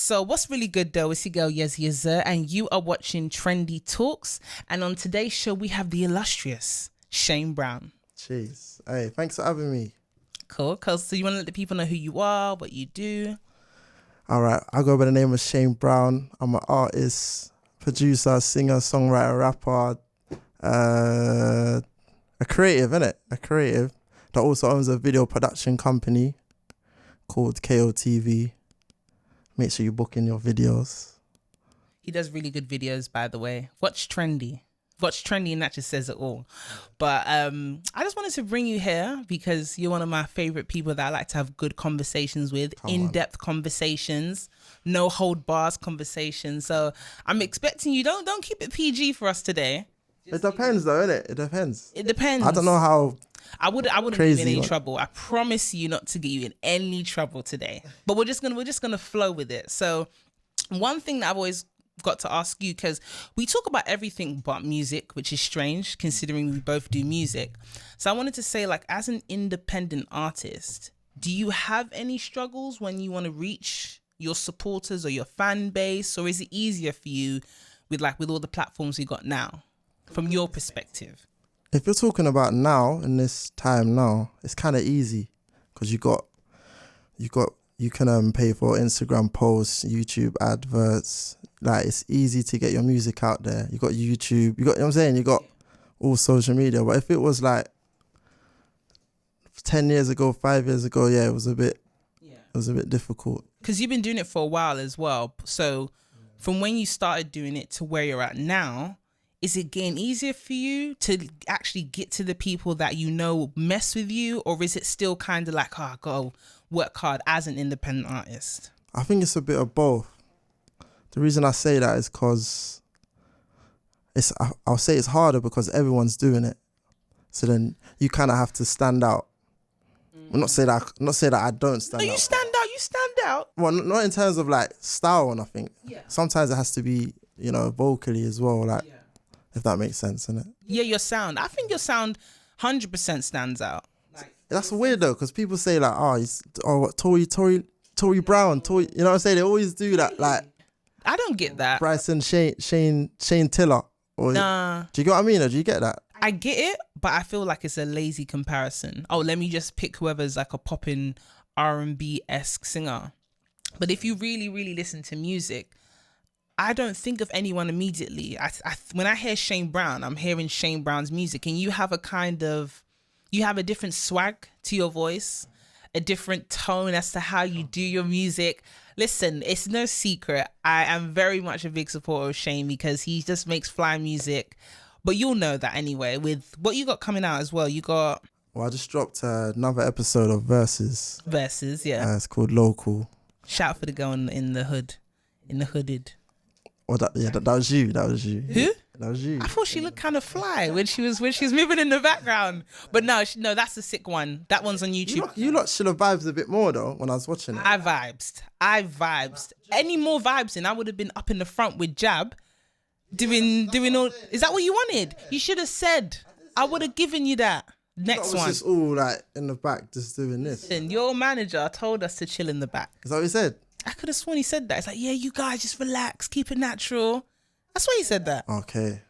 So what's really good though is your girl Yezzir, and you are watching Trendy Talks. And on today's show, we have the illustrious Shayne Brown. Jeez. Hey, thanks for having me. Cool. So you want to let the people know who you are, what you do? All right. I go by the name of Shayne Brown. I'm an artist, producer, singer, songwriter, rapper, a creative, innit? A creative that also owns a video production company called KOTV. Make sure you book in your videos. He does really good videos, by the way. Watch Trendy, and that just says it all. But I just wanted to bring you here because you're one of my favorite people that I like to have good conversations with, in-depth conversations, no hold bars conversations. So I'm expecting you. Don't keep it PG for us today. It depends though, innit? It depends. It depends. I don't know how. I wouldn't get you in any trouble. I promise you not to get you in any trouble today. But we're just gonna flow with it. So one thing that I've always got to ask you, because we talk about everything but music, which is strange considering we both do music. So I wanted to say, like, as an independent artist, do you have any struggles when you want to reach your supporters or your fan base, or is it easier for you with all the platforms you got now, from your perspective? If you're talking about now, in this time now, it's kind of easy because you can pay for Instagram posts, YouTube adverts. Like, it's easy to get your music out there. You got YouTube, you got, you know what I'm saying? You got all social media. But if it was like 10 years ago, 5 years ago, it was a bit difficult. Because you've been doing it for a while as well. So from when you started doing it to where you're at now, is it getting easier for you to actually get to the people that you know mess with you? Or is it still kind of like, I got to work hard as an independent artist? I think it's a bit of both. The reason I say that is because I'll say it's harder because everyone's doing it. So then you kind of have to stand out. I'm not saying that I don't stand out. No, you stand out. You stand out. Well, not in terms of like style or nothing. Yeah. Sometimes it has to be, vocally as well. Like, if that makes sense, innit? Yeah, your sound. I think your sound 100% stands out. That's weird though, because people say like, Tory Brown, Tory, you know what I'm saying? They always do that, like. I don't get that. Bryson Shane Tiller. Or, nah. Do you get what I mean, or do you get that? I get it, but I feel like it's a lazy comparison. Oh, let me just pick whoever's like a poppin' R&B-esque singer. But if you really, really listen to music, I don't think of anyone immediately. When I hear Shayne Brown, I'm hearing Shayne Brown's music, and you have a different swag to your voice, a different tone as to how you do your music. Listen, it's no secret. I am very much a big supporter of Shayne because he just makes fly music. But you'll know that anyway. With what you got coming out as well, you got... Well, I just dropped another episode of Versus. Versus, yeah. It's called Local. Shout out for the girl in the hood. In the hooded. Oh, that was you. That was you. Who? That was you. I thought she looked kind of fly when she was moving in the background. But no, that's the sick one. That one's on YouTube. You lot should have vibes a bit more though when I was watching it. I vibes. Any more vibes, and I would have been up in the front with Jab, doing all. Is that what you wanted? You should have said. I would have given you that. Next one. Just all like in the back, just doing this. Listen, your manager told us to chill in the back. Is that what he said? I could have sworn he said that. It's like, yeah, you guys just relax, keep it natural. That's why he said that. Okay.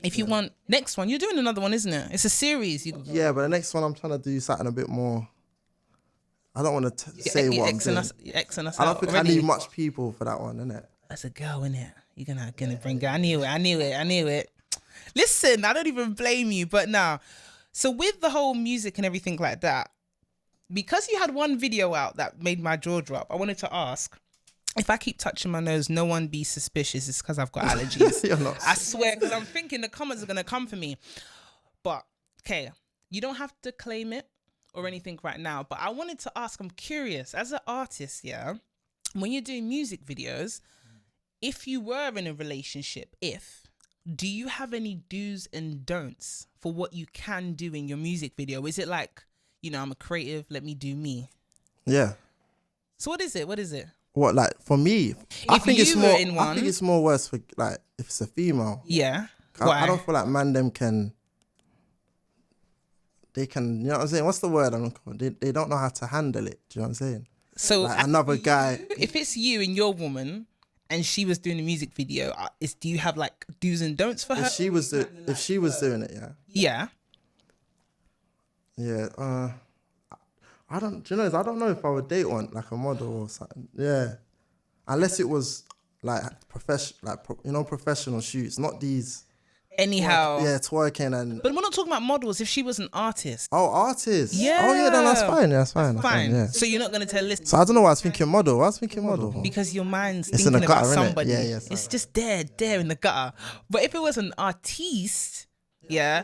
If you want, next one, you're doing another one, isn't it? It's a series. Yeah, but the next one I'm trying to do something a bit more. I don't want to say what I'm doing. I don't think I need much people for that one, innit? That's a girl, innit? You're gonna bring her. I knew it. Listen, I don't even blame you, but now, so with the whole music and everything like that, because you had one video out that made my jaw drop, I wanted to ask, if I keep touching my nose, no one be suspicious. It's because I've got allergies. You're not. I swear, because I'm thinking the comments are going to come for me. But, okay, you don't have to claim it or anything right now. But I wanted to ask, I'm curious, as an artist, yeah, when you're doing music videos, if you were in a relationship, do you have any do's and don'ts for what you can do in your music video? Is it like, I'm a creative, let me do me? Yeah. So what is it? What, like, for me? I think it's more worse for, like, if it's a female. Yeah. I don't feel like them can, you know what I'm saying? What's the word I'm looking for? They don't know how to handle it. Do you know what I'm saying? So like another guy. if it's you and your woman and she was doing a music video, do you have like do's and don'ts for her? If she was doing it, Yeah. yeah. I don't. Do you know? I don't know if I would date one like a model or something. Yeah, unless it was like professional shoots, not these. Anyhow. Yeah, twerking and. But we're not talking about models. If she was an artist. Oh, artist. Yeah. Oh yeah, then that's fine. Yeah, that's fine. Yeah. So you're not gonna tell listen. So I don't know why I was thinking model. I was thinking model. Because your mind's It's in thinking the about gutter, innit? somebody. Yeah, it's just there in the gutter. But if it was an artiste, yeah.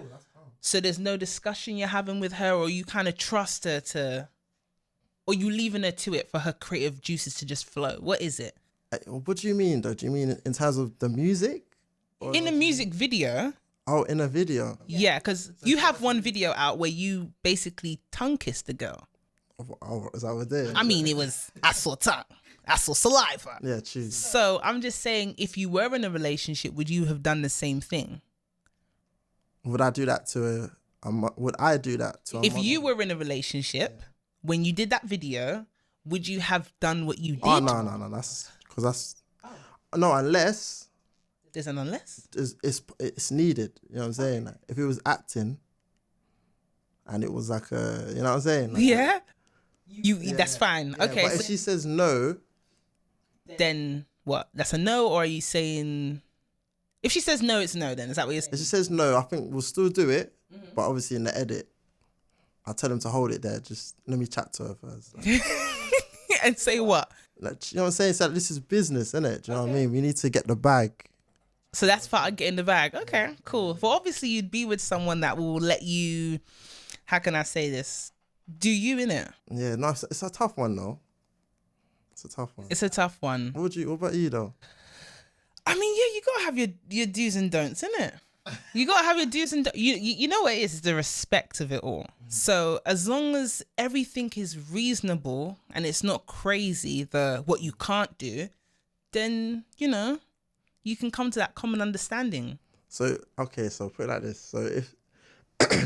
So there's no discussion you're having with her, or you kind of trust her to, or you leaving her to it for her creative juices to just flow. What is it? What do you mean though? Do you mean in terms of the music? In a music video. Oh, in a video. Yeah, because you have one video out where you basically tongue kissed the girl. Oh, is that what it is? I mean, it was I saw tongue, I saw saliva. Yeah, choose. So I'm just saying, if you were in a relationship, would you have done the same thing? Would I do that to would I do that to a If model? you were in a relationship, when you did that video, would you have done what you did? Oh, no. That's because no, unless There's an unless. it's needed. You know what I'm saying? Like, if it was acting and it was like a, you know what I'm saying? Like Yeah. That's fine. yeah, Okay. but if she says no, then what? That's a no, or are you saying? If she says no, it's no. Then is that what you're saying? if she says no, I think we'll still do it. But obviously in the edit, I'll tell him to hold it there. Just let me chat to her first. Like, And say what? you know what I'm saying? So this is business, isn't it? Do you know what I mean? We need to get the bag. So that's part of getting the bag. Okay, cool. But obviously you'd be with someone that will let you, how can I say this? Do you in it? Yeah, no, it's a tough one though. It's a tough one. It's a tough one. What about you though? I mean, yeah, you gotta have your do's and don'ts, innit? You gotta have your do's and don'ts. You know what it is? It's the respect of it all. So as long as everything is reasonable and it's not crazy, what you can't do, then you can come to that common understanding. So okay, so put it like this. So if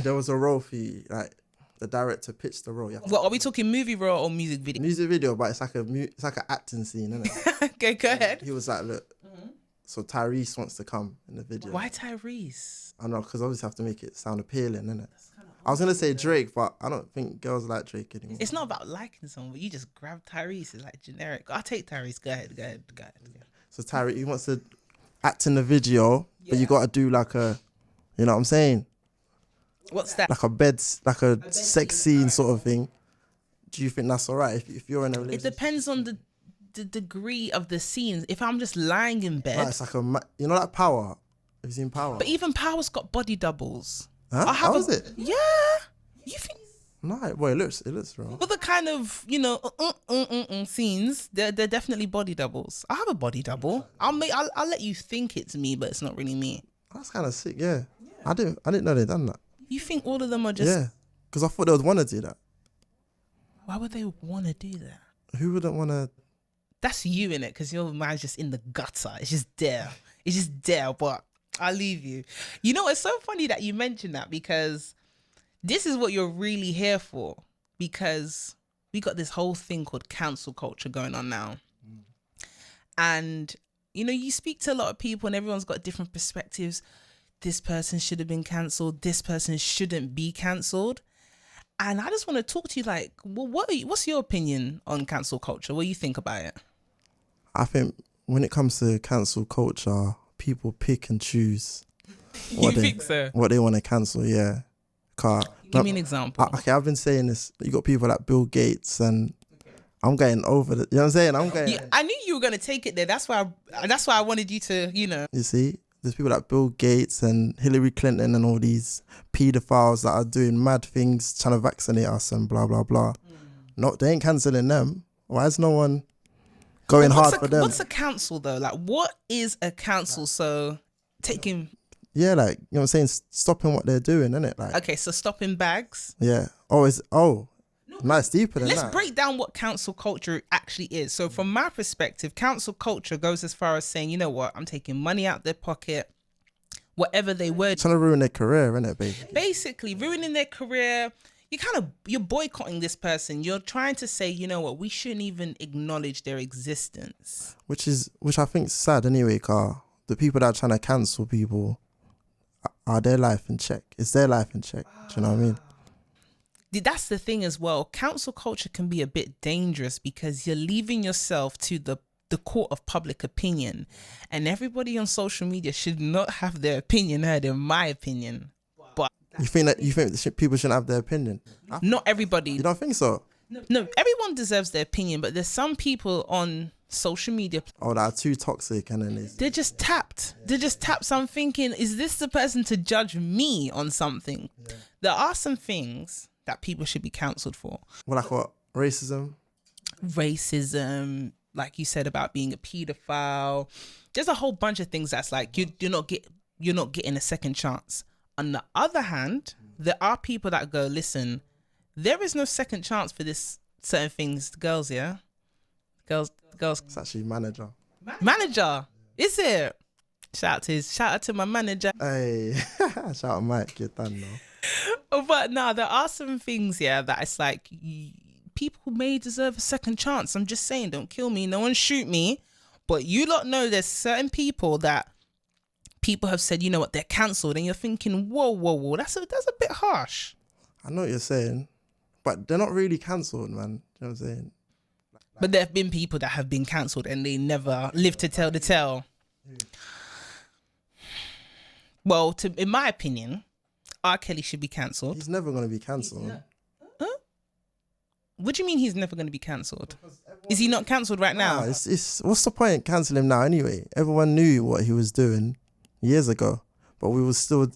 there was a role for you, like the director pitched the role. What are we talking, movie role or music video? Music video, but it's like an acting scene, isn't it? Okay, go ahead. He was like, look, so Tyrese wants to come in the video. Why Tyrese? I know, because obviously have to make it sound appealing, innit? I was gonna say Drake, but I don't think girls like Drake anymore. It's not about liking someone, but you just grab Tyrese. It's like generic. I'll take Tyrese. Go ahead. So Tyrese, he wants to act in the video, but you gotta do like a, you know what I'm saying? What's that? Like a sex scene sort of thing. Do you think that's alright if you're in a relationship? It depends on the degree of the scenes. If I'm just lying in bed, No, it's like like Power. Have you seen Power? but even Power's got body doubles. Huh? How is it? Yeah. You think? No, well, it looks wrong. But the kind of scenes, they're definitely body doubles. I have a body double. I'll let you think it's me, but it's not really me. That's kind of sick. Yeah. I didn't know they'd done that. You think all of them are just? Yeah, because I thought they would want to do that. Why would they want to do that? Who wouldn't want to? That's you in it, because your mind's just in the gutter. It's just there. But I'll leave you. You know, it's so funny that you mentioned that, because this is what you're really here for. Because we got this whole thing called cancel culture going on now. And, you speak to a lot of people and everyone's got different perspectives. This person should have been cancelled. This person shouldn't be cancelled. And I just want to talk to you like, well, what's your opinion on cancel culture? What do you think about it? I think when it comes to cancel culture, people pick and choose what they want to cancel. Yeah. Give me an example. Okay, I've been saying this. You got people like Bill Gates, and I'm getting over it. You know what I'm saying? I knew you were going to take it there. That's why I wanted you to, You see, there's people like Bill Gates and Hillary Clinton and all these pedophiles that are doing mad things, trying to vaccinate us and blah, blah, blah. No, they ain't cancelling them. Why is no one going hard for them? What's a cancel though? Like, what is a cancel? So taking... Yeah, like, you know what I'm saying? Stopping what they're doing, innit? Like, okay, so stopping bags. Yeah. Nice, deeper than that. Let's break down what cancel culture actually is. So from my perspective, cancel culture goes as far as saying, you know what, I'm taking money out their pocket, whatever they were. Trying to ruin their career, innit, basically? Basically, ruining their career, you're boycotting this person. You're trying to say, you know what, we shouldn't even acknowledge their existence. Which I think is sad anyway, car. The people that are trying to cancel people, are their life in check? Is their life in check? Do you know what I mean? That's the thing as well. Cancel culture can be a bit dangerous because you're leaving yourself to the court of public opinion, and everybody on social media should not have their opinion heard, in my opinion. But You think people shouldn't have their opinion? not everybody. You don't think so? No, everyone deserves their opinion, but there's some people on social media, Oh, that are too toxic, and then they're just tapped. They're just tapped. So I'm thinking, is this the person to judge me on something? Yeah. There are some things that people should be cancelled for. Well, like what? Racism, like you said about being a paedophile. There's a whole bunch of things that's like you're not getting a second chance. On the other hand, there are people that go, listen, there is no second chance for this certain things. Girls, yeah, girls. It's actually manager. Is it? Shout out to my manager. Hey, shout out Mike. You're done now. But no, there are some things, yeah, that it's like people may deserve a second chance. I'm just saying, don't kill me, no one shoot me. But you lot know there's certain people that people have said, you know what, they're cancelled, and you're thinking, whoa, that's a bit harsh. I know what you're saying, but they're not really cancelled, man. You know what I'm saying? But there have been people that have been cancelled and they never lived to tell the tale. Well, in my opinion, R. Kelly should be cancelled. He's never going to be cancelled. Huh? What do you mean he's never going to be cancelled? Is he not cancelled right now? Nah, it's what's the point cancelling him now anyway? Everyone knew what he was doing years ago, but we were still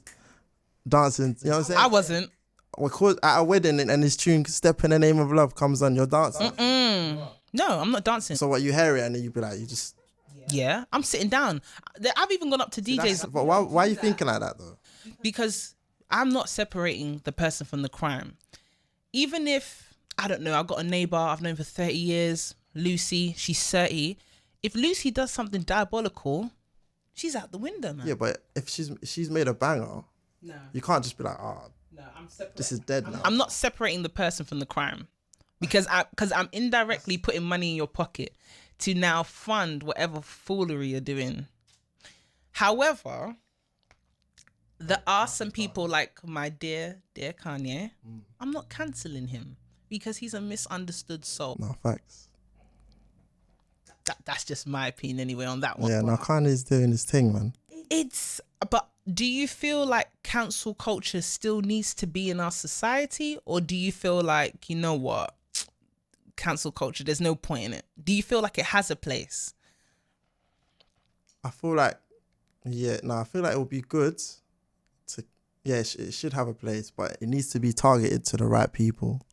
dancing. You know what I'm saying? I wasn't. At a wedding and his tune "Step in the Name of Love" comes on, you're dancing. No, I'm not dancing. So what, you hear it and then you be like, you just... Yeah, I'm sitting down. I've even gone up to DJs. But why are you thinking like that though? Because I'm not separating the person from the crime. Even if, I don't know, I've got a neighbour I've known for 30 years, Lucy, she's 30. If Lucy does something diabolical, she's out the window, man. Yeah, but if she's made a banger, no, you can't just be like, no, I'm separating. This is dead now. I'm not separating the person from the crime. Because I'm indirectly putting money in your pocket to now fund whatever foolery you're doing. However, there are some people like my dear Kanye. I'm not cancelling him because he's a misunderstood soul. No, facts. That's just my opinion anyway on that one. Yeah, no, Kanye's doing his thing, man. But do you feel like cancel culture still needs to be in our society? Or do you feel like, you know what? Cancel culture, there's no point in it. Do you feel like it has a place? I feel like it would be good to, it should have a place, but it needs to be targeted to the right people,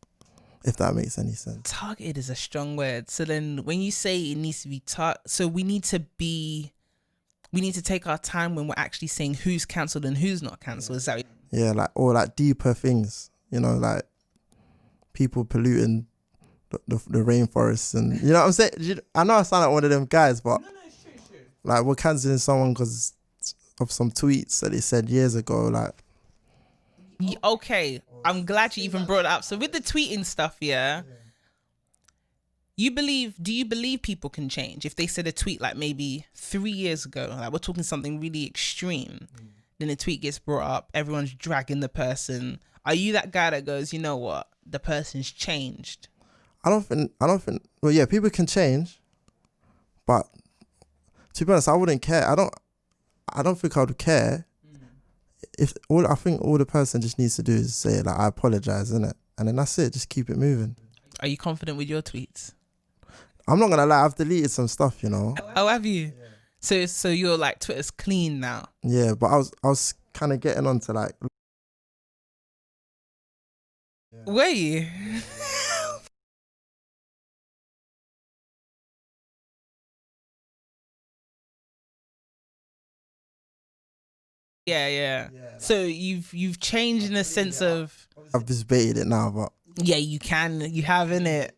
if that makes any sense. Targeted is a strong word. So then when you say it needs to be so we need to take our time when we're actually saying who's cancelled and who's not cancelled. Is that like deeper things, you know, like people polluting the rainforests, and you know what I'm saying? I know I sound like one of them guys, but no, it's true. Like, we're cancelling someone because of some tweets that they said years ago, like. Okay, I'm glad you even brought it up. So with the tweeting stuff, yeah. Do you believe people can change? If they said a tweet like maybe 3 years ago, like we're talking something really extreme, then the tweet gets brought up, everyone's dragging the person. Are you that guy that goes, you know what, the person's changed? I don't think, well, yeah, people can change, but to be honest, I wouldn't care. I don't think I would care I think all the person just needs to do is say, like, I apologize, innit? And then that's it, just keep it moving. Are you confident with your tweets? I'm not gonna lie, I've deleted some stuff, you know. Oh, have you? Yeah. So you're like, Twitter's clean now? Yeah, but I was kind of getting onto like. Yeah. Were you? Yeah. So you've changed in a sense of. I've just baited it now, but. Yeah, you have, innit?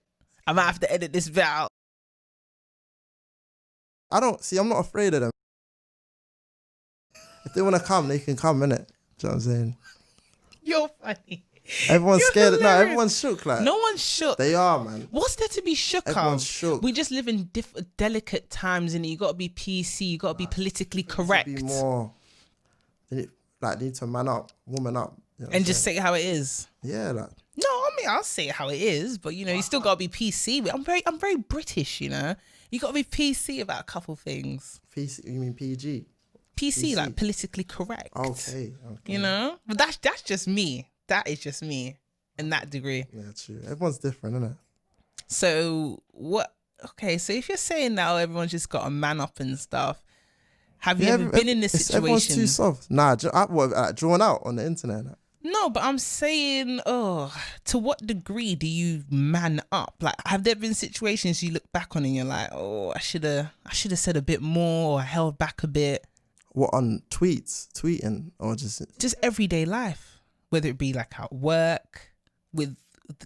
I might have to edit this bit out. I'm not afraid of them. If they want to come, they can come, innit? Do you know what I'm saying? You're funny. Everyone's You're scared. No, hilarious. everyone's shook. Like No one's shook. they are, man. What's there to be shook Everyone's of? shook. We just live in delicate times, and you got to be PC. You got to be politically correct, Be more. They need to man up, woman up, you know and just say it how it is. yeah, like No, I mean I'll say it how it is, but you still got to be PC. I'm very British, You got to be PC about a couple things. PC. You mean PG? PC, like politically correct. Okay. But that's just me. That is just me in that degree. Yeah, true. Everyone's different, isn't it? So what? Okay, so if you're saying now everyone's just got to man up and stuff, have you ever been in this situation? Everyone's too soft. Nah, drawn out on the internet. No, but I'm saying, to what degree do you man up? Like, have there been situations you look back on and you're like, I should have said a bit more or held back a bit? What, on tweeting, or just everyday life, whether it be like at work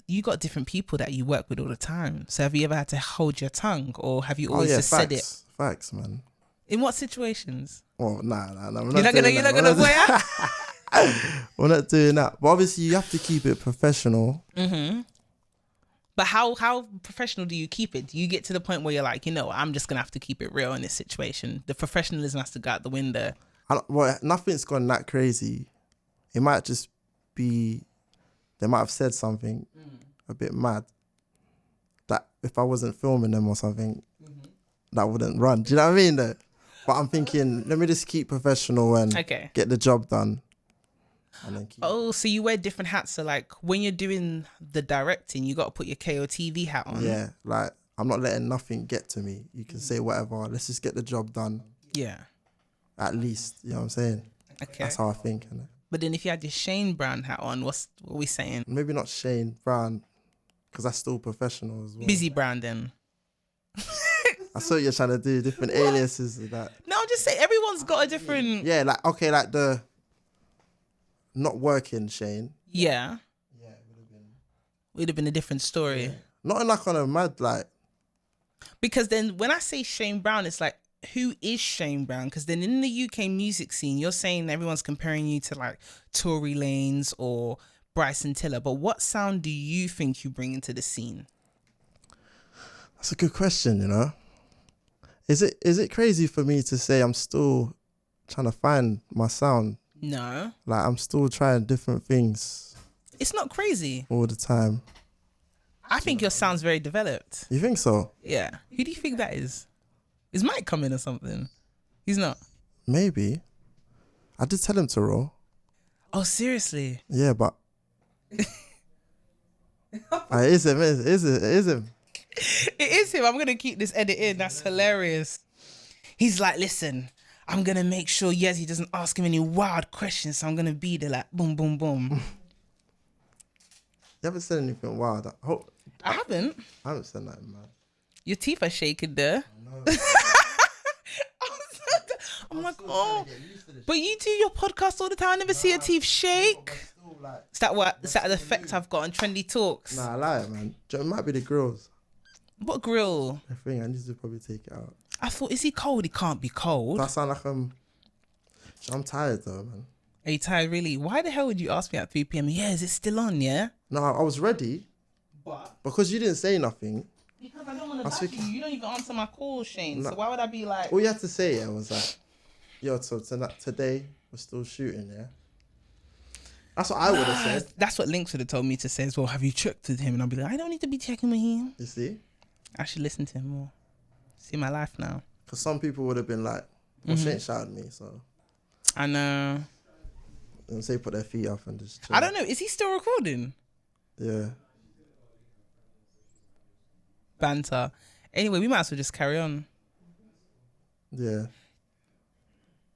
you got different people that you work with all the time. So have you ever had to hold your tongue, or have you always just said it? Facts, man. In what situations? Oh, nah. You're not gonna voyeur? We're not doing that. But obviously you have to keep it professional. Mm-hmm. But how professional do you keep it? Do you get to the point where you're like, I'm just going to have to keep it real in this situation? The professionalism has to go out the window. Nothing's gone that crazy. It might just be, they might have said something a bit mad that if I wasn't filming them or something, that wouldn't run. Do you know what I mean? Though? But I'm thinking, let me just keep professional and get the job done. And then so you wear different hats. So like when you're doing the directing, you got to put your KOTV hat on. Yeah, like I'm not letting nothing get to me. You can say whatever. Let's just get the job done. Yeah. At least, you know what I'm saying? Okay. That's how I think. Innit? But then if you had your Shayne Brown hat on, what are we saying? Maybe not Shayne Brown, because that's still professional as well. Busy Brown then. I saw you're trying to do different aliases of that. No, I'm just saying everyone's got a different... Yeah, like the not working Shayne. Yeah. Yeah, it would have been a different story. Yeah. Not like on a mad like. Because then when I say Shayne Brown, it's like, who is Shayne Brown? Because then in the UK music scene, you're saying everyone's comparing you to like Tory Lanez or Bryson Tiller. But what sound do you think you bring into the scene? That's a good question, Is it crazy for me to say I'm still trying to find my sound? No. Like I'm still trying different things. It's not crazy. All the time. I think your sound's very developed. You think so? Yeah. Who do you think that is? Is Mike coming or something? He's not. Maybe. I did tell him to roll. Oh, seriously? Yeah, but it is him. It is him. It is him. I'm going to keep this edit in. That's hilarious. He's like, listen, I'm going to make sure Yezzi doesn't ask him any wild questions. So I'm going to be there like, boom, boom, boom. You haven't said anything wild. I haven't. I haven't said nothing, man. Your teeth are shaking there. No. I'm like, oh. But you do your podcast all the time. I never see your teeth shake. Is that the effect I've got on Trendy Talks? Nah, I lie, man. It might be the grills. What grill? I think I need to probably take it out. I thought, is he cold? He can't be cold. Do I sound like I'm tired though, man. Are you tired, really? Why the hell would you ask me at 3 p.m? Yeah, is it still on, yeah? No, I was ready. But? Because you didn't say nothing. Because I don't want to back you. You don't even answer my calls, Shayne. No. So why would I be like... All you had to say, was like, yo, so today we're still shooting, yeah? That's what I would have said. That's what Lynx would have told me to say as well. Have you checked with him? And I'll be like, I don't need to be checking with him. You see? I should listen to him more. See my life now. Because some people would have been like, well, Shayne shouted me, so... I know. And say put their feet up and just chill. I don't know. Is he still recording? Yeah. Banter. Anyway, we might as well just carry on. Yeah.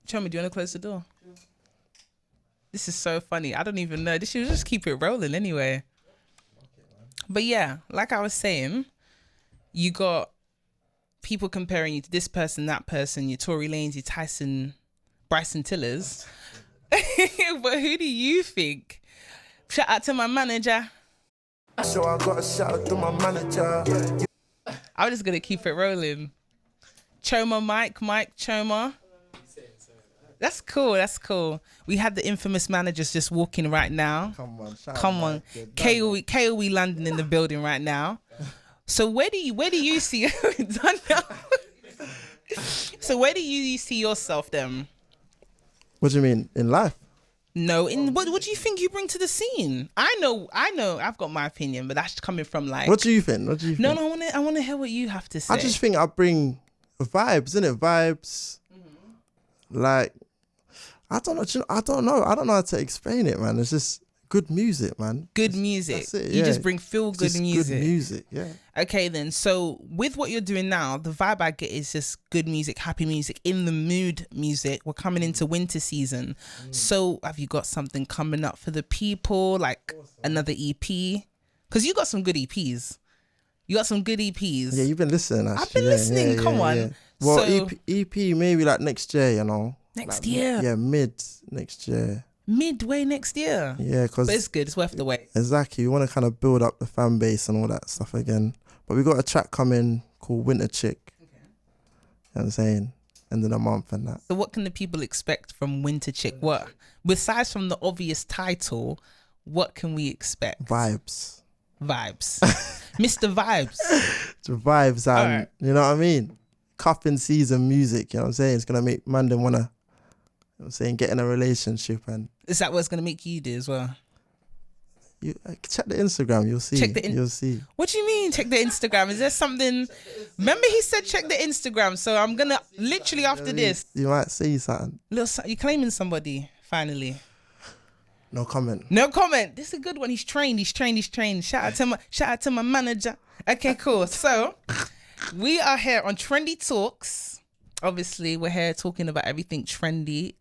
Chomi, do you want to close the door? Sure. This is so funny. I don't even know. This should just keep it rolling anyway. But yeah, like I was saying, you got people comparing you to this person, that person, your Tory Lanez, your Bryson Tillers. But who do you think? Shout out to my manager. So I got a shout out to my manager. I'm just gonna keep it rolling. Choma Mike Choma. That's cool. That's cool. We had the infamous managers just walking right now. Come on. KOE London in the building right now. So where do you see done now? So where do you see yourself then? What do you mean in life? No, in what do you think you bring to the scene? I know, I've got my opinion, but that's coming from like. What do you think? No, I want to hear what you have to say. I just think I bring vibes, innit? Vibes. Like, I don't know how to explain it, man. It's just good music, man. Good music. That's it, You just bring good music. Good music, yeah. Okay, then. So with what you're doing now, the vibe I get is just good music, happy music, in the mood music. We're coming into winter season. So have you got something coming up for the people, like another EP? Because you got some good EPs. You got some good EPs. Yeah, you've been listening, actually. I've been listening. Come on. Yeah. Well, So, EP maybe like next year, you know. next Like, year. Yeah, mid next year. Midway next year. Yeah, because But it's good. It's worth the wait. exactly, you want to kind of build up the fan base and all that stuff again. But we got a track coming called Winter Chick. You know what I'm saying? End of the month and that. So what can the people expect from Winter Chick? What, besides from the obvious title, what can we expect? Vibes. Mr. Vibes. The vibes and, Alright. you know what I mean? Cuffing season music, you know what I'm saying? It's going to make man them want to, you know what I'm saying, get in a relationship. And Is that what's going to make you do as well? you check the Instagram, you'll see. You'll see. What do you mean check the Instagram? Is there something? Remember he said check the Instagram. So I'm going to literally after this. You might see something. You claiming somebody finally. No comment. No comment. This is a good one. He's trained. Shout out to my manager. Okay, cool. So we are here on Trendy Talks. Obviously, we're here talking about everything trendy.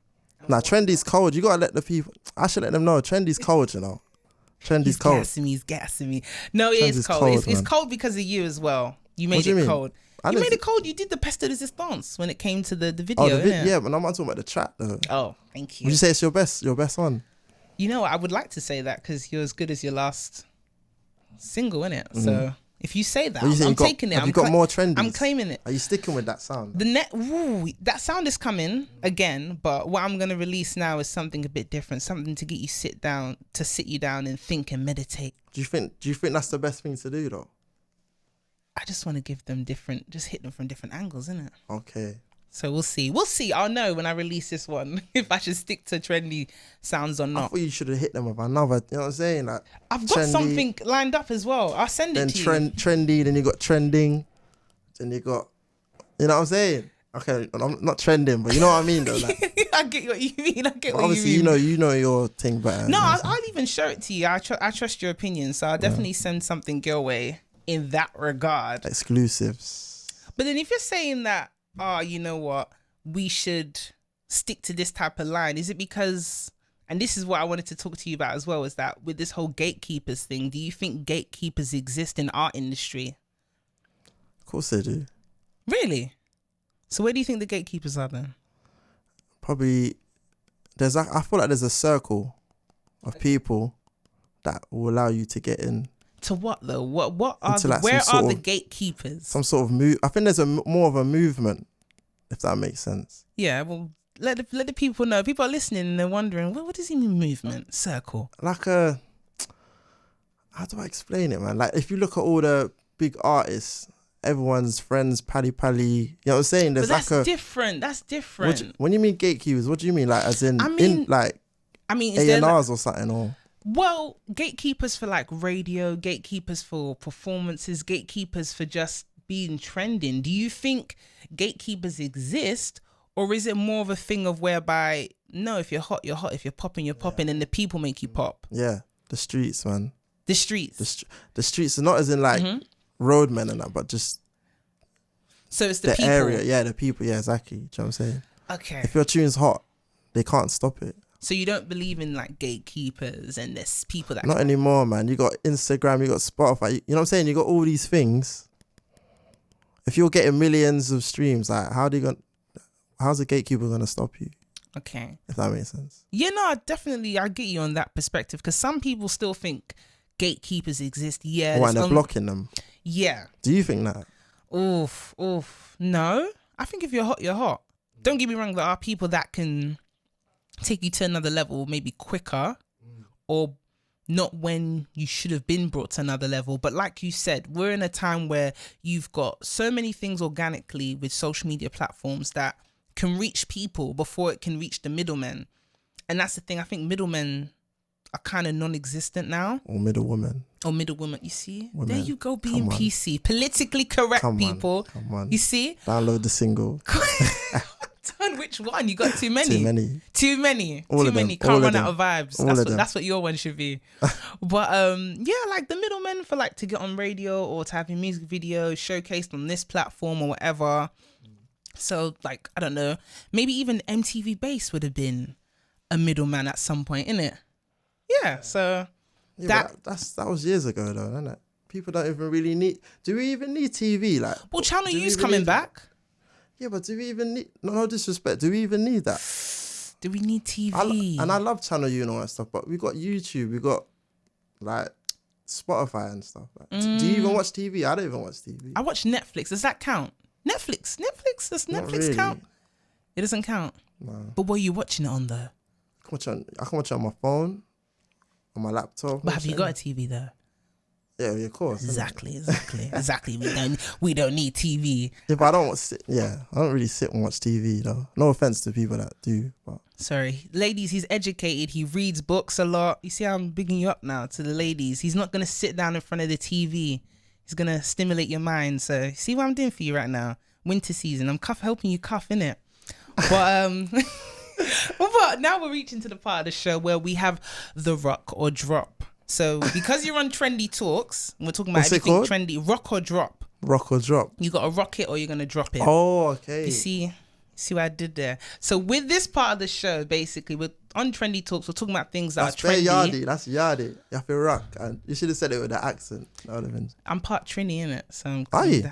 Nah, trendy's cold. You gotta let the people. I should let them know. Trendy's cold, you know. Trendy's cold. He's gassing me. No, it Trendy's is cold. cold, It's man. cold because of you as well. You What made do you it mean? cold. I You didn't made it cold. You did the Peste de Resistance when it came to the video. Oh, innit? yeah, but I'm not talking about the track though. Oh, thank you. Would you say it's your best one? You know what? I would like to say that because you're as good as your last single, innit? So if you say that, What you say, I'm taking it. Have you got more trendy? I'm claiming it. Are you sticking with that sound? That sound is coming again, but what I'm gonna release now is something a bit different, something to get you sit you down and think and meditate. Do you think that's the best thing to do though? I just want to give them just hit them from different angles, innit? Okay. So we'll see. I'll know when I release this one if I should stick to trendy sounds or I not. thought you should have hit them with another. You know what I'm saying? Like I've got trendy, something lined up as well. I'll send it to you. Trendy. Then you got trending. Then you got. You know what I'm saying? Okay, I'm not trending, but you know what I mean though. Like, I get what you mean. obviously, you know your thing better. No, I'll even show it to you. I trust your opinion, so I'll definitely send something your way in that regard. Exclusives. But then if you're saying that, you know what, we should stick to this type of line, is it because, and this is what I wanted to talk to you about as well, is that with this whole gatekeepers thing, do you think gatekeepers exist in our industry? Of course they do. Really? So where do you think the gatekeepers are then? Probably, I feel like there's a circle of people that will allow you to get in. To what though? What are Into, like, where some are sort the of- gatekeepers? Some sort of move. I think there's more of a movement, if that makes sense. Yeah, well, let the people know. People are listening and they're wondering, well, what does he mean movement? Circle. Like how do I explain it, man? Like if you look at all the big artists, everyone's friends, Pally. You know what I'm saying? But There's that's different. That's different. When you mean gatekeepers, what do you mean? Like as in, I mean, is there A&Rs or something or? Well, gatekeepers for like radio, gatekeepers for performances, gatekeepers for just being trending. Do you think gatekeepers exist, or is it more of a thing of whereby, no, if you're hot, you're hot. If you're popping, you're popping, and the people make you pop? Yeah, the streets, man. The streets. The streets are not as in like roadmen and that, but just So it's the the people. area. Yeah, the people. Yeah, exactly. Do you know what I'm saying? Okay. If your tune's hot, they can't stop it. So you don't believe in like gatekeepers and there's people that Not anymore, man. You got Instagram, you got Spotify. You know what I'm saying? You got all these things. If you're getting millions of streams, like how's a gatekeeper gonna stop you? Okay. If that makes sense. Yeah, no, I get you on that perspective because some people still think gatekeepers exist. Yeah. Why they're blocking them? Yeah. Do you think that? Oof. No. I think if you're hot, you're hot. Don't get me wrong, there are people that can take you to another level, maybe quicker, or not when you should have been brought to another level. But like you said, we're in a time where you've got so many things organically with social media platforms that can reach people before it can reach the middlemen. And that's the thing. I think middlemen are kind of non-existent now. Or middlewomen. Or middlewomen. You see? Women. There you go, being PC. Politically correct, people. Come on. You see? Download the single. Turn which one? You got too many. Too many. Too many. Can't run out of vibes. All That's what your one should be. But yeah, like the middlemen for like to get on radio or to have your music video showcased on this platform or whatever. So like, I don't know, maybe even MTV Base would have been a middleman at some point, innit? Yeah, so that was years ago though, isn't it? People don't even really need. Do we even need TV? Like, well, Channel U's coming back. Yeah, but do we even need? No disrespect. Do we even need that? Do we need TV? And I love Channel U and all that stuff, but we got YouTube, we got like Spotify and stuff. Like, do you even watch TV? I don't even watch TV. I watch Netflix. Does that count? Netflix. Does Netflix really. count? It doesn't count. No. But what are you watching it on though? I can watch it on my phone, on my laptop. But have you got a TV though? Yeah, of course. Exactly. We don't need TV. Yeah, but I don't really sit and watch TV though. No offense to people that do, but sorry, ladies, he's educated. He reads books a lot. You see how I'm bigging you up now to the ladies. He's not gonna sit down in front of the TV. He's gonna stimulate your mind. So see what I'm doing for you right now. Winter season. I'm helping you cuff, innit? But but now we're reaching to the part of the show where we have the rock or drop. So because you're on Trendy Talks, we're talking about everything trendy. Rock or drop. Rock or drop. You got to rock it or you're gonna drop it. Oh, okay. You see what I did there. So with this part of the show, basically, we're on Trendy Talks. We're talking about things that are trendy. That's yardy. You have to rock, and you should have said it with the accent. That would have been. I'm part Trini, innit? So are you?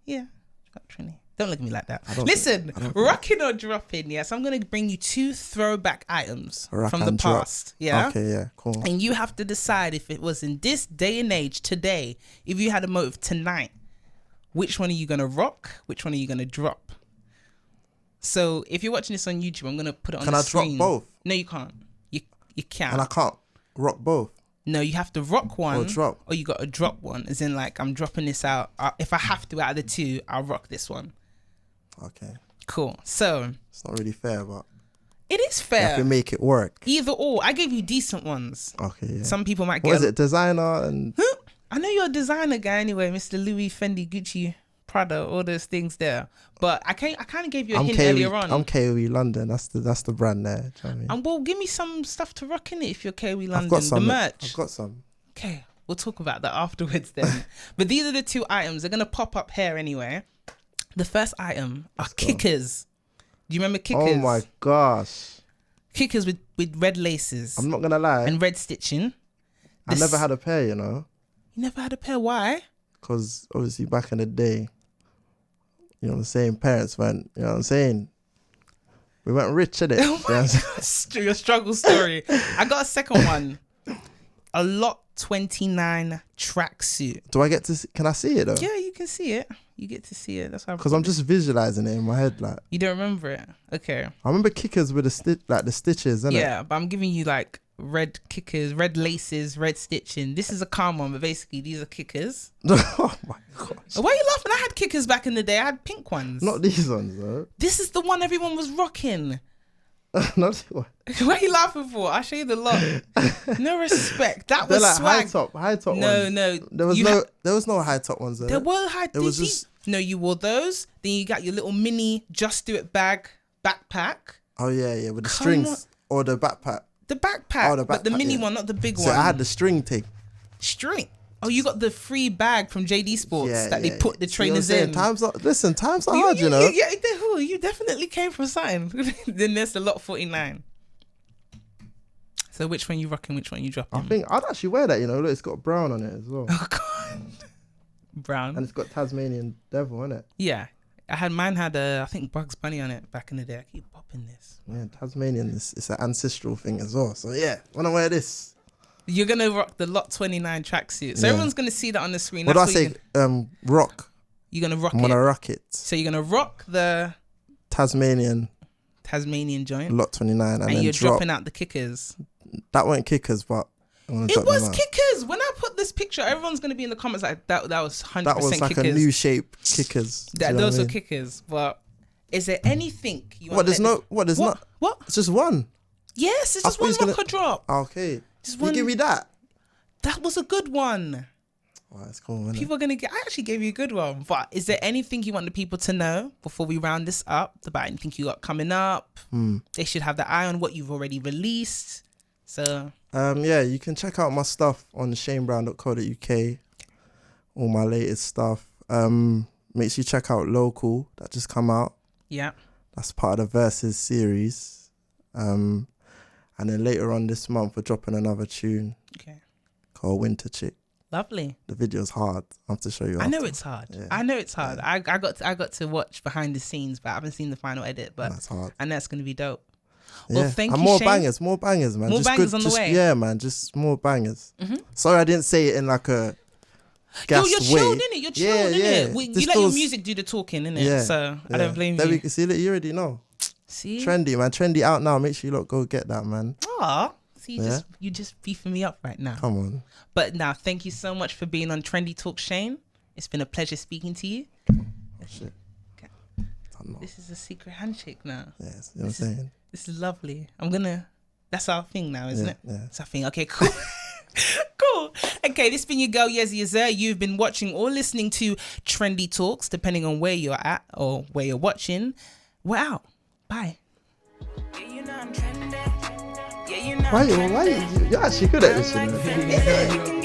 Yeah. Part Trini. Don't look at me like that. Listen, rocking or dropping, yes. I'm going to bring you 2 throwback items from the past. Yeah? Okay, yeah, cool. And you have to decide if it was in this day and age, today, if you had a motive tonight, which one are you going to rock? Which one are you going to drop? So if you're watching this on YouTube, I'm going to put it on the screen. Can I drop both? No, you can't. You can't. And I can't rock both? No, you have to rock one. Or drop. Or you got to drop one. As in, like, I'm dropping this out. If I have to out of the 2, I'll rock this one. Okay. Cool. So it's not really fair, but it is fair. You have to make it work. Either or. I gave you decent ones. Okay, yeah. Some people might get. What is it? Designer and. I know you're a designer guy anyway, Mr. Louis, Fendi, Gucci, Prada, all those things there. But I kind of gave you a hint earlier on. I'm KOE London. That's the brand there. Do you know what I mean? And well, give me some stuff to rock in it if you're KOE London. I've got some. The merch. I've got some. Okay, we'll talk about that afterwards then. But these are the 2 items. They're gonna pop up here anyway. The first item are kickers. Do you remember kickers? Oh my gosh. Kickers with red laces. I'm not going to lie. And red stitching. I never had a pair, you know. You never had a pair? Why? Because obviously back in the day, you know what I'm saying, parents went, you know what I'm saying, we weren't rich, innit? Your struggle story. I got a second one. A Lot 29 tracksuit. Do I get to see, can I see it though? Yeah, you can see it. You get to see it. That's why. Because I'm just visualizing it in my head, like. You don't remember it? Okay. I remember kickers with the stitches, innit? Yeah, but I'm giving you like red kickers, red laces, red stitching. This is a calm one, but basically these are kickers. Oh my gosh. Why are you laughing? I had kickers back in the day. I had pink ones. Not these ones, though. This is the one everyone was rocking. Not this one. What are you laughing for? I'll show you the lot. No respect. That They're was like swag. high top No, ones. no. There was no high top ones. There were high. It was just. No, you wore those. Then you got your little mini Just Do It backpack. Oh yeah, with the strings or the backpack. The backpack. Oh, the backpack. But the mini one, not the big one. So I had the string thing. String. Oh, you got the free bag from JD Sports that they put the trainers in. Times are hard, you know. You definitely came from something. Then there's the Lot 49. So which one you rocking? Which one you dropping? I think I'd actually wear that. You know, look, it's got brown on it as well. Oh God, brown. And it's got Tasmanian Devil on it. Yeah, mine had I think Bugs Bunny on it back in the day. I keep popping this. Yeah, Tasmanian. It's an ancestral thing as well. So yeah, wanna wear this. You're gonna rock the Lot 29 tracksuit. So everyone's gonna see that on the screen. What do I say? Rock. You're gonna rock it. I'm gonna rock it. So you're gonna rock the Tasmanian Tasmanian joint. Lot 29, and then you're dropping out the kickers. That weren't kickers, but it was kickers. When I put this picture, everyone's gonna be in the comments like that was 100% that was like kickers. a new shape kickers. Those are kickers. But is there anything you want? There's not. It's just one. Yes, it's just one rocker drop. Okay, just one. You give me that. That was a good one. Oh, that's cool, man. People are gonna get. I actually gave you a good one. But is there anything you want the people to know before we round this up about anything you got coming up? They should have the eye on what you've already released. So yeah, you can check out my stuff on shaynebrown.co.uk. All my latest stuff. Make sure you check out Local that just come out. Yeah, that's part of the Versus series. And then later on this month we're dropping another tune. Okay. Called Winter Chick. Lovely. The video's hard. I have to show you. I know it's hard. Yeah. I know it's hard. Yeah. I got to watch behind the scenes, but I haven't seen the final edit. But that's hard. And that's gonna be dope. Yeah. Well, thank you, more Shayne. More bangers, man. More bangers on the way. Yeah, man. Just more bangers. Sorry, I didn't say it in like a gas you're way. Chilled, innit? You're chilled, innit? You let your music do the talking, innit? Yeah, so I don't blame you. We can see it. You already know. See? Trendy, man. Trendy out now. Make sure you go get that, man. Aw. See, you just beefing me up right now. Come on. But now, thank you so much for being on Trendy Talks, Shayne. It's been a pleasure speaking to you. Oh, shit. Okay. This is a secret handshake now. Yes, you know what I'm saying? This is lovely. That's our thing now, isn't it? Yeah. It's our thing. Okay, cool. Cool. Okay, this has been your girl, Yezzir. You've been watching or listening to Trendy Talks, depending on where you're at or where you're watching. We're out. Bye. Why you actually good at this, you know?